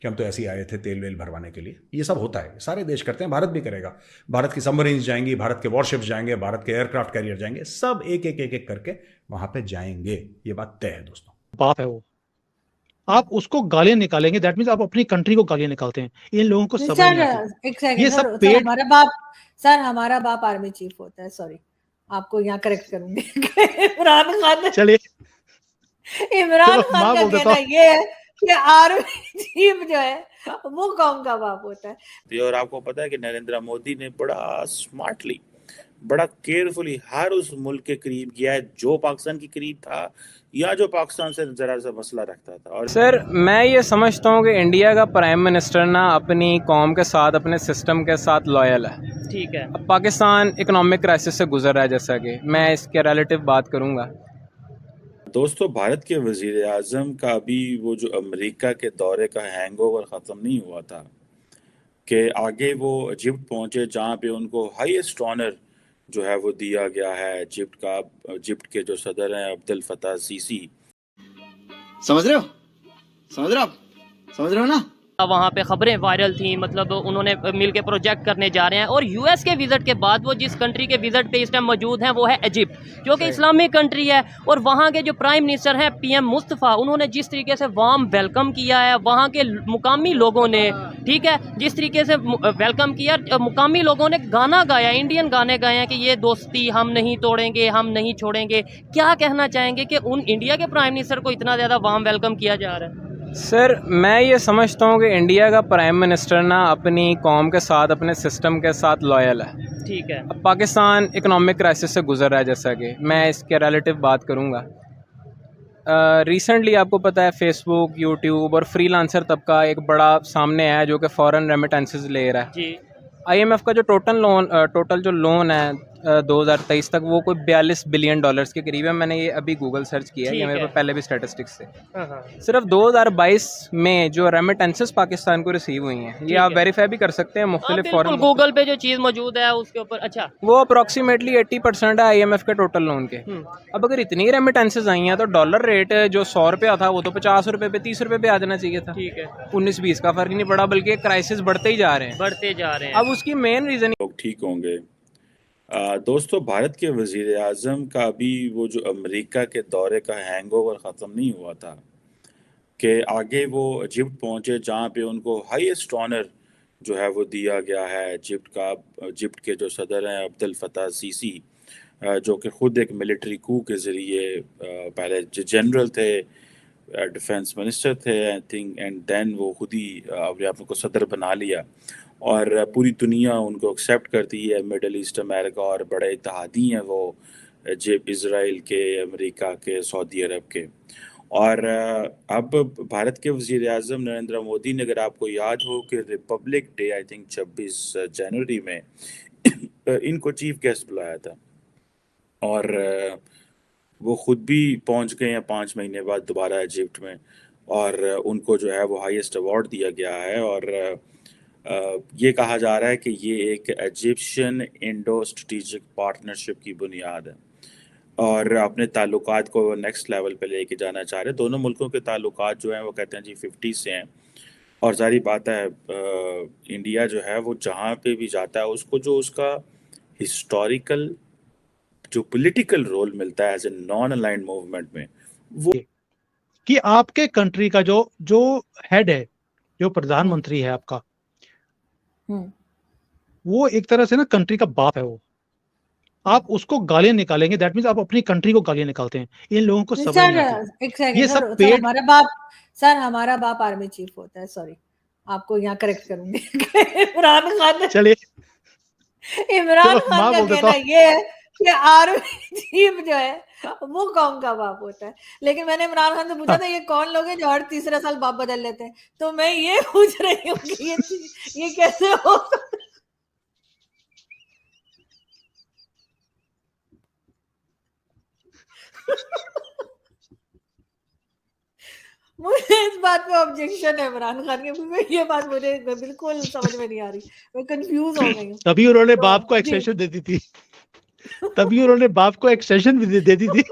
कि हम तो ऐसे ही आए थे तेल वेल भरवाने के लिए। ये सब होता है, सारे देश करते हैं, भारत भी करेगा। भारत की सबमरीन्स जाएंगी, भारत के वॉरशिप्स जाएंगे, भारत के एयरक्राफ्ट कैरियर जाएंगे, सब एक एक एक एक करके वहां पे जाएंगे। ये बात तय है दोस्तों। बाप है वो, आप उसको गालियां निकालेंगे, दैट मीन्स आप अपनी कंट्री को गालियां निकालते हैं। इन लोगों को समझ नहीं आती। सर एक सेकंड ये सर, सब पेड। हमारा बाप आर्मी चीफ होता है, सॉरी आपको यहाँ करेक्ट करूंगी। इमरान खान चलिए इमरान चलो खान माँ का बोल देता कहना हूँ। ये है कि आर्मी चीफ जो है वो कौम का बाप होता है। और आपको पता है कि नरेंद्र मोदी ने बड़ा स्मार्टली, बड़ा केयरफुली हर उस मुल्क के करीब गया है जो पाकिस्तान के करीब था या जो पाकिस्तान से जरा सा मसला रखता था। और सर मैं ये समझता हूँ कि इंडिया का प्राइम मिनिस्टर ना अपनी कौम के साथ, अपने सिस्टम के साथ लॉयल है। ठीक है। अब पाकिस्तान इकोनॉमिक क्राइसिस से गुजर रहा है, जैसा कि मैं इसके रिलेटिव बात करूँगा। दोस्तों, भारत के वजीर आजम का अभी वो जो अमेरिका के दौरे का हैंगओवर ख़त्म नहीं हुआ था कि आगे वो इजिप्ट पहुंचे, जहाँ पे उनको हाईएस्ट ऑनर जो है वो दिया गया है इजिप्ट के जो सदर हैं अब्दुल फताह सीसी। समझ रहे हो ना? वहाँ पे खबरें वायरल थी, मतलब उन्होंने मिल के प्रोजेक्ट करने जा रहे हैं। और यूएस के विजिट के बाद वो जिस कंट्री के विजिट पे इस टाइम मौजूद हैं वो है इजिप्ट, जो कि इस्लामिक कंट्री है। और वहाँ के जो प्राइम मिनिस्टर हैं पीएम मुस्तफ़ा, उन्होंने जिस तरीके से वार्म वेलकम किया है वहाँ के मुकामी लोगों ने, ठीक है, जिस तरीके से वेलकम किया, मुकामी लोगों ने गाना गाया, इंडियन गाने गाए हैं कि ये दोस्ती हम नहीं तोड़ेंगे, हम नहीं छोड़ेंगे। क्या कहना चाहेंगे कि उन इंडिया के प्राइम मिनिस्टर को इतना ज़्यादा वार्म वेलकम किया जा रहा है? सर मैं ये समझता हूँ कि इंडिया का प्राइम मिनिस्टर ना अपनी कौम के साथ, अपने सिस्टम के साथ लॉयल है। ठीक है। अब पाकिस्तान इकोनॉमिक क्राइसिस से गुजर रहा है, जैसा कि मैं इसके रिलेटिव बात करूँगा। रिसेंटली आपको पता है फेसबुक, यूट्यूब और फ्रीलांसर तबका एक बड़ा सामने आया जो कि फॉरेन रेमिटेंसेस ले रहा है। जी। आईएमएफ का जो टोटल जो लोन है 2023 तक, वो कोई 42 बिलियन डॉलर्स के करीब है। मैंने ये अभी गूगल सर्च किया है, ये मेरे पास पहले भी स्टैटिस्टिक्स थे। सिर्फ 2022 में जो रेमिटेंसेस पाकिस्तान को रिसीव हुई हैं, ये आप वेरीफाई भी कर सकते हैं मुख्तलिफ फॉरेन। गूगल पे जो चीज़ मौजूद है उसके ऊपर। अच्छा, वो अप्रोक्सीमेटली 80% है आईएमएफ के टोटल लोन के। अब अगर इतनी रेमिटेंसेस आई हैं तो डॉलर रेट जो 100 रुपया था वो तो 50 रुपये पे, 30 रुपये पे आ जाना चाहिए था। ठीक है। 19-20 का फर्क नहीं पड़ा, बल्कि क्राइसिस बढ़ते ही जा रहे हैं। अब उसकी मेन रीजन लोग ठीक होंगे। दोस्तों, भारत के वजीर आजम का अभी वो जो अमेरिका के दौरे का हैंगओवर ख़त्म नहीं हुआ था कि आगे वो इजिप्ट पहुंचे, जहाँ पे उनको हाईएस्ट ऑनर जो है वो दिया गया है इजिप्ट के जो सदर हैं अब्दुल फताह सीसी, जो कि ख़ुद एक मिलिट्री कू के ज़रिए पहले जनरल थे, डिफेंस मिनिस्टर थे आई थिंक, एंड देन वो खुद ही अपने आप को सदर बना लिया और पूरी दुनिया उनको एक्सेप्ट करती है, मिडल ईस्ट, अमेरिका, और बड़े इत्तेहादी हैं वो इज़राइल के, अमेरिका के, सऊदी अरब के। और अब भारत के वज़ीर आज़म नरेंद्र मोदी ने, अगर आपको याद हो कि रिपब्लिक डे आई थिंक 26 जनवरी में इनको चीफ गेस्ट बुलाया था और वो ख़ुद भी पहुंच गए हैं 5 महीने बाद दोबारा इजिप्ट में, और उनको जो है वो हाईएस्ट अवार्ड दिया गया है। और ये कहा जा रहा है कि ये एक इजिप्शियन इंडो स्ट्रेटेजिक पार्टनरशिप की बुनियाद है और अपने ताल्लुकात को नेक्स्ट लेवल पे लेके जाना चाह रहे हैं। दोनों मुल्कों के ताल्लुकात जो हैं वो कहते हैं जी 50 से हैं, और जारी बात है इंडिया जो है वो जहाँ पे भी जाता है उसको जो उसका हिस्टोरिकल जो पॉलिटिकल रोल मिलता है as a non aligned movement में, वो कि आपके कंट्री का जो हेड है, जो प्रधानमंत्री है आपका, वो एक तरह से ना कंट्री का बाप है वो, आप उसको गालियां निकालेंगे, दैट मीन्स आप अपनी कंट्री को गालियां निकालते हैं। इन लोगों को समझ नहीं आती। एक सेकंड ये सर, सब पेड। हमारा बाप आर्मी चीफ होता है, सॉरी आपको यहाँ करेक्ट करूंगी। इमरान खान चलिए इमरान चलो खान माँ का बोल देता कहना हूँ। ये है कि आर्मी चीफ जो है वो कौम का बाप होता है। लेकिन मैंने इमरान खान से पूछा था ये कौन लोग हैं जो हर तीसरे साल बाप बदल लेते हैं, तो मैं ये पूछ रही हूँ कि ये कैसे हो सकता है? मुझे इस बात पे ऑब्जेक्शन है इमरान खान के, क्योंकि ये बात मुझे बिल्कुल समझ में नहीं आ रही, मैं कंफ्यूज हो गई हूँ। तभी उन्होंने बाप को जी। एक्सटेंशन दे दी थी। तभी उन्होंने बाप को एक्सटेंशन भी दे दी थी।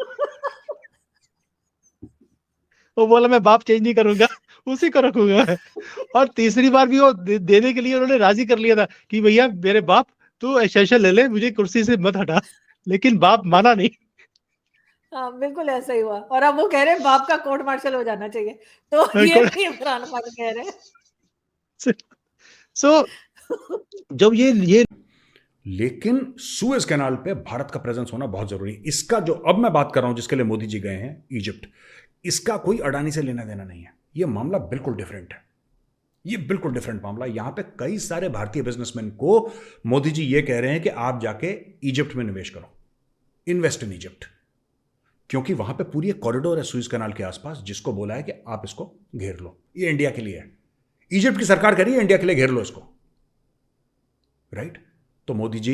वो बोला मैं बाप चेंज नहीं करूंगा, उसी को रखूंगा। और तीसरी बार भी वो देने के लिए उन्होंने राजी कर लिया था कि भैया मेरे बाप तू एक्सटेंशन ले ले, मुझे कुर्सी से मत हटा, लेकिन बाप माना नहीं। हाँ बिल्कुल ऐसा ही हुआ, और अब वो कह रहे हैं बाप का कोर्ट मार्शल हो जाना चाहिए, तो ये भी इमरान खान कह रहे हैं। सो जब ये लेकिन सुएज कैनाल पे भारत का प्रेजेंस होना बहुत जरूरी है। इसका जो अब मैं बात कर रहा हूं जिसके लिए मोदी जी गए हैं इजिप्ट, इसका कोई अडानी से लेना देना नहीं है। यह मामला बिल्कुल डिफरेंट है, ये बिल्कुल डिफरेंट मामला है। यहां पे कई सारे भारतीय बिजनेसमैन को मोदी जी ये कह रहे हैं कि आप जाके इजिप्ट में निवेश करो, इन्वेस्ट इन इजिप्ट, क्योंकि वहां पे पूरी एक कॉरिडोर है सुएज कैनाल के आसपास जिसको बोला है कि आप इसको घेर लो, ये इंडिया के लिए है। इजिप्ट की सरकार कह रही है इंडिया के लिए घेर लो इसको, राइट? तो मोदी जी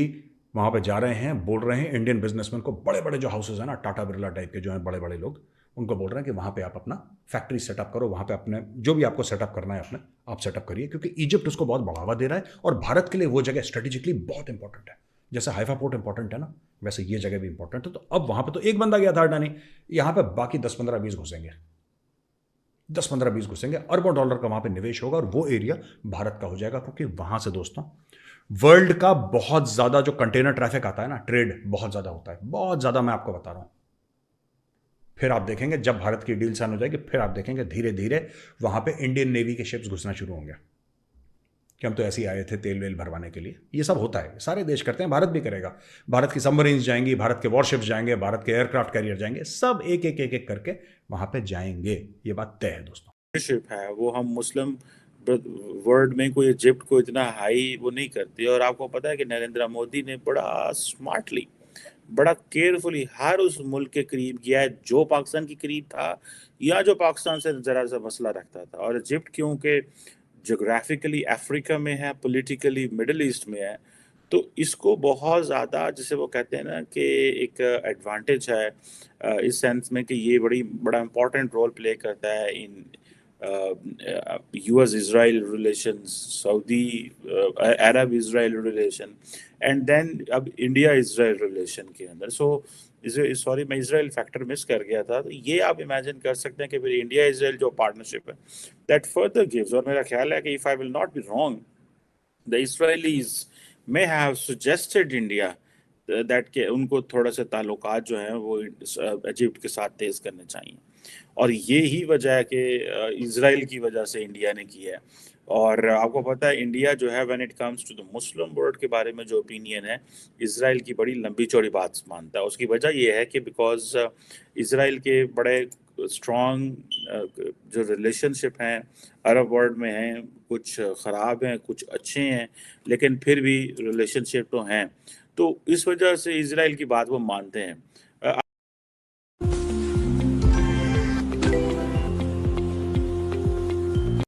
वहां पे जा रहे हैं, बोल रहे हैं इंडियन बिजनेसमैन को, बड़े बड़े जो हाउसेज हैं ना, टाटा बिरला टाइप के जो हैं बड़े बड़े लोग, उनको बोल रहे हैं कि वहां पे आप अपना फैक्ट्री सेटअप करो, वहां पे अपने जो भी आपको सेटअप करना है अपने आप सेटअप करिए, क्योंकि इजिप्ट उसको बहुत बढ़ावा दे रहा है और भारत के लिए वो जगह स्ट्रेटेजिकली बहुत इंपॉर्टेंट है। जैसे हाइफा पोर्ट इंपॉर्टेंट है ना, वैसे ये जगह भी इंपॉर्टेंट है। तो अब वहां पे तो एक बंदा गया था अडानी, यहां पे बाकी 10-15-20 घुसेंगे, 10-15-20 घुसेंगे, अरबों डॉलर का वहां पे निवेश होगा और वो एरिया भारत का हो जाएगा, क्योंकि वहां से दोस्तों वर्ल्ड का बहुत ज्यादा जो कंटेनर ट्रैफिक आता है ना, ट्रेड बहुत ज्यादा होता है, बहुत ज्यादा, मैं आपको बता रहा हूं। फिर आप देखेंगे जब भारत की डील साइन हो जाएगी, फिर आप देखेंगे धीरे धीरे वहां पे इंडियन नेवी के शिप्स घुसना शुरू होंगे कि हम तो ऐसे ही आए थे तेल वेल भरवाने के लिए। ये सब होता है, सारे देश करते हैं, भारत भी करेगा। भारत की सबमरीन्स जाएंगी, भारत के वॉरशिप्स जाएंगे, भारत के एयरक्राफ्ट कैरियर जाएंगे, सब एक एक एक एक करके वहां पे जाएंगे। ये बात तय है दोस्तों। शिप है वो हम मुस्लिम वर्ल्ड में कोई इजिप्ट को इतना हाई वो नहीं करती। और आपको पता है कि नरेंद्र मोदी ने बड़ा स्मार्टली, बड़ा केयरफुली हर उस मुल्क के करीब गया है जो पाकिस्तान के करीब था या जो पाकिस्तान से जरा सा मसला रखता था। और इजिप्ट क्योंकि जोग्राफिकली अफ्रीका में है, पॉलिटिकली मिडिल ईस्ट में है, तो इसको बहुत ज़्यादा, जिसे वो कहते हैं ना कि एक एडवांटेज है इस सेंस में कि ये बड़ा इम्पोर्टेंट रोल प्ले करता है in US Israel relations, Saudi Arab Israel relation, and then अब इंडिया इसराइल रिलेशन के अंदर। सॉरी मैं इसराइल फैक्टर मिस कर गया था। तो ये आप इमेजिन कर सकते हैं कि फिर इंडिया इसराइल जो पार्टनरशिप है दैट फर्दर गिव्स, और मेरा ख्याल है कि if I will not be wrong the Israelites may have suggested India that के उनको थोड़ा सा ताल्लुकात जो हैं वो इजिप्ट के साथ तेज करने चाहिए। और ये ही वजह है कि इसराइल की वजह से इंडिया ने किया है। और आपको पता है इंडिया जो है when it comes to the Muslim world के बारे में जो ओपिनियन है, इसराइल की बड़ी लंबी चौड़ी बात मानता है। उसकी वजह ये है कि बिकॉज इसराइल के बड़े स्ट्रॉन्ग जो रिलेशनशिप हैं अरब वर्ल्ड में हैं, कुछ ख़राब हैं कुछ अच्छे हैं, लेकिन फिर भी रिलेशनशिप तो हैं। तो इस वजह से इसराइल की बात वो मानते हैं।